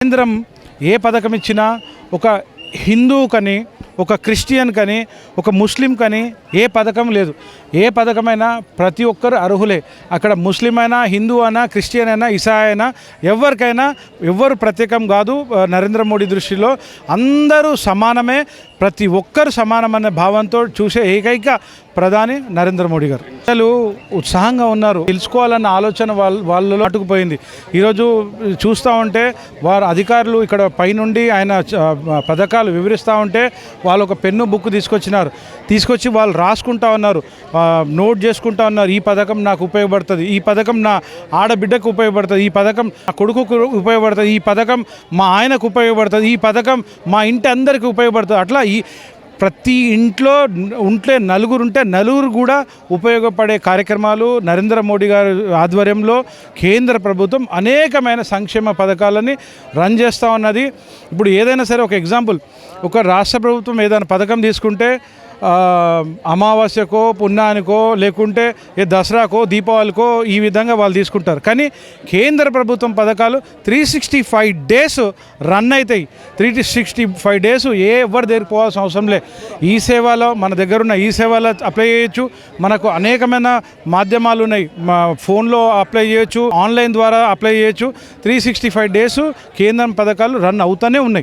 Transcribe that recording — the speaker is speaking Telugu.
కేంద్రం ఏ పథకం ఇచ్చినా ఒక హిందువుకని, ఒక క్రిస్టియన్ కని, ఒక ముస్లిం కని ఏ పథకం లేదు. ఏ పథకమైనా ప్రతి ఒక్కరు అర్హులే. అక్కడ ముస్లిం అయినా, హిందూ అయినా, క్రిస్టియన్ అయినా, ఇసాయి అయినా ఎవరికైనా ఎవ్వరు ప్రత్యేకం కాదు. నరేంద్ర మోడీ దృష్టిలో అందరూ సమానమే, ప్రతి ఒక్కరు సమానమనే భావంతో చూసే ఏకైక ప్రధాని నరేంద్ర మోడీ గారు. ప్రజలు ఉత్సాహంగా ఉన్నారు. తెలుసుకోవాలన్న ఆలోచన వాళ్ళలో అటుకుపోయింది. ఈరోజు చూస్తూ ఉంటే వారు అధికారులు ఇక్కడ పైనుండి ఆయన పథకాలు వివరిస్తూ ఉంటే వాళ్ళు ఒక పెన్ను బుక్ తీసుకొచ్చి వాళ్ళు రాసుకుంటా ఉన్నారు, నోట్ చేసుకుంటా ఉన్నారు. ఈ పథకం నాకు ఉపయోగపడుతుంది, ఈ పథకం నా ఆడబిడ్డకు ఉపయోగపడుతుంది, ఈ పథకం నా కొడుకుకు ఉపయోగపడుతుంది, ఈ పథకం మా ఆయనకు ఉపయోగపడుతుంది, ఈ పథకం మా ఇంటి అందరికీ ఉపయోగపడుతుంది. అట్లా ఈ ప్రతి ఇంట్లో నలుగురు కూడా ఉపయోగపడే కార్యక్రమాలు నరేంద్ర మోడీ గారి ఆధ్వర్యంలో కేంద్ర ప్రభుత్వం అనేకమైన సంక్షేమ పథకాలని రన్ చేస్తూ ఉన్నది. ఇప్పుడు ఏదైనా సరే ఒక ఎగ్జాంపుల్, ఒక రాష్ట్ర ప్రభుత్వం ఏదైనా పథకం తీసుకుంటే అమావాస్యకో, పుణ్యానికో, లేకుంటే దసరాకో, దీపావళికో ఈ విధంగా వాళ్ళు తీసుకుంటారు. కానీ కేంద్ర ప్రభుత్వం పథకాలు 365 డేస్ రన్ అవుతాయి. 365 డేస్ ఎవరి దగ్గరికి పోవాల్సిన అవసరం లే. ఈ సేవలో మన దగ్గర ఉన్న ఈ సేవలో అప్లై చేయొచ్చు. మనకు అనేకమైన మాధ్యమాలు ఉన్నాయి, మా ఫోన్లో అప్లై చేయొచ్చు, ఆన్లైన్ ద్వారా అప్లై చేయొచ్చు. 365 డేస్ కేంద్రం పథకాలు రన్ అవుతూనే ఉన్నాయి.